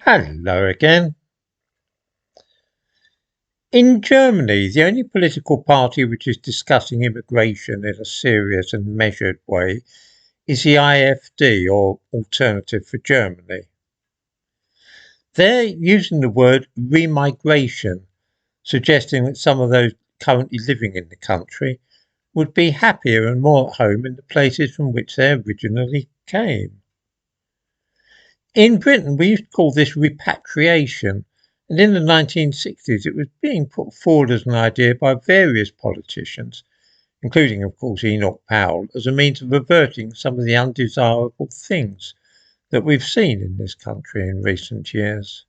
Hello again. In Germany, the only political party which is discussing immigration in a serious and measured way is the IFD, or Alternative for Germany. They're using the word remigration, suggesting that some of those currently living in the country would be happier and more at home in the places from which they originally came. In Britain, we used to call this repatriation, and in the 1960s it was being put forward as an idea by various politicians, including, of course, Enoch Powell, as a means of averting some of the undesirable things that we've seen in this country in recent years.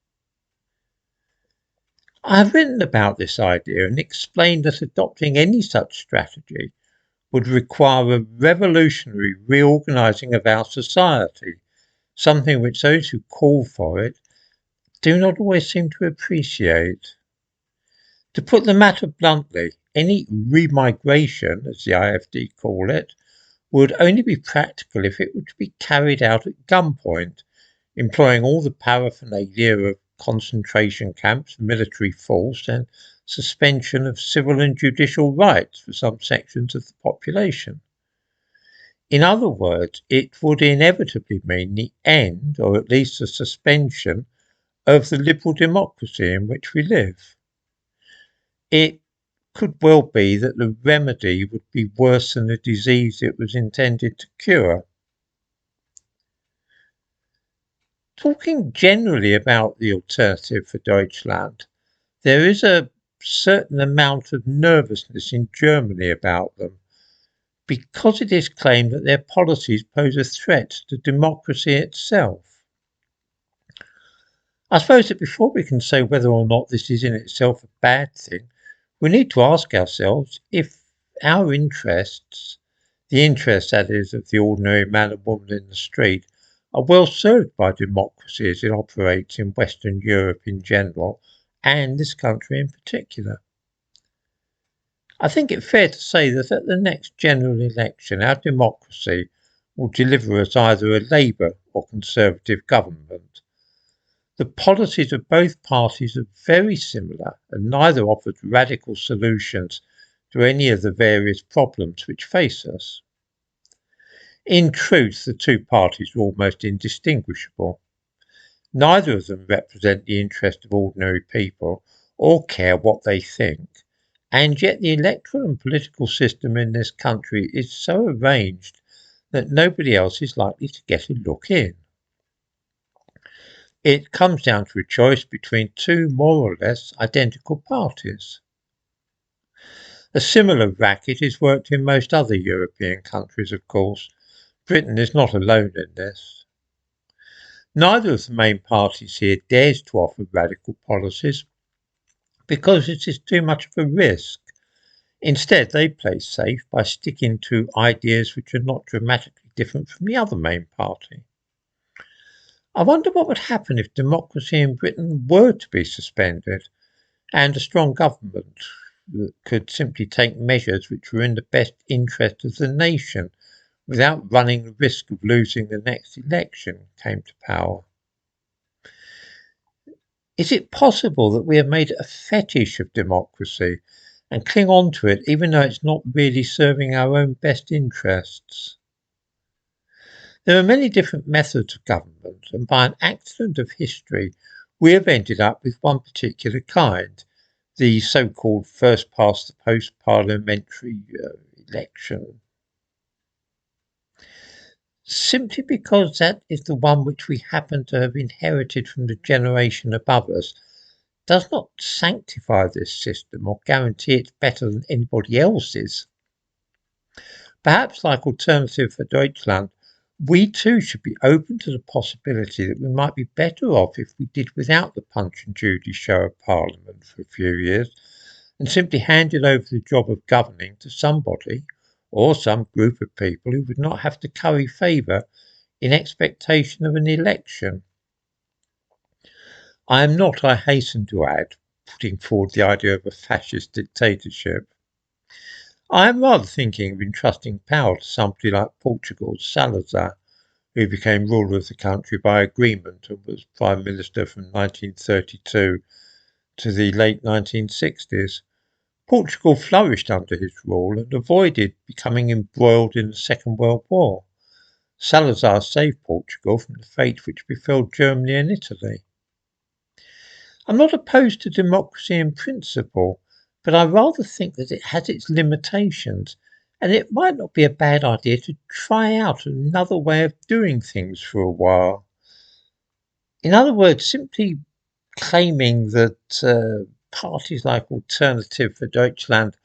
I've written about this idea and explained that adopting any such strategy would require a revolutionary reorganising of our society, something which those who call for it do not always seem to appreciate. To put the matter bluntly, any remigration, as the IFD call it, would only be practical if it were to be carried out at gunpoint, employing all the paraphernalia of concentration camps, military force, and suspension of civil and judicial rights for some sections of the population. In other words, it would inevitably mean the end, or at least the suspension, of the liberal democracy in which we live. It could well be that the remedy would be worse than the disease it was intended to cure. Talking generally about the Alternative for Deutschland, there is a certain amount of nervousness in Germany about them because it is claimed that their policies pose a threat to democracy itself. I suppose that before we can say whether or not this is in itself a bad thing, we need to ask ourselves if our interests, the interests that is of the ordinary man and woman in the street, are well served by democracy as it operates in Western Europe in general and this country in particular. I think it fair to say that at the next general election our democracy will deliver us either a Labour or Conservative government. The policies of both parties are very similar and neither offers radical solutions to any of the various problems which face us. In truth, the two parties are almost indistinguishable. Neither of them represent the interest of ordinary people or care what they think, and yet the electoral and political system in this country is so arranged that nobody else is likely to get a look in. It comes down to a choice between two more or less identical parties. A similar racket is worked in most other European countries, of course. Britain is not alone in this. Neither of the main parties here dares to offer radical policies because it is too much of a risk. Instead, they play safe by sticking to ideas which are not dramatically different from the other main party. I wonder what would happen if democracy in Britain were to be suspended and a strong government could simply take measures which were in the best interest of the nation without running the risk of losing the next election came to power. Is it possible that we have made a fetish of democracy and cling on to it even though it's not really serving our own best interests? There are many different methods of government, and by an accident of history, we have ended up with one particular kind, the so-called first past the post parliamentary election, simply because that is the one which we happen to have inherited from the generation above us, does not sanctify this system or guarantee it's better than anybody else's. Perhaps, like Alternative for Deutschland, we too should be open to the possibility that we might be better off if we did without the Punch and Judy show of Parliament for a few years and simply handed over the job of governing to somebody or some group of people who would not have to curry favour in expectation of an election. I am not, I hasten to add, putting forward the idea of a fascist dictatorship. I am rather thinking of entrusting power to somebody like Portugal's Salazar, who became ruler of the country by agreement and was Prime Minister from 1932 to the late 1960s. Portugal flourished under his rule and avoided becoming embroiled in the Second World War. Salazar saved Portugal from the fate which befell Germany and Italy. I'm not opposed to democracy in principle, but I rather think that it has its limitations, and it might not be a bad idea to try out another way of doing things for a while. In other words, simply claiming that parties like Alternative for Deutschland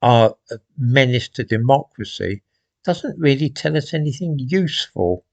are a menace to democracy doesn't really tell us anything useful.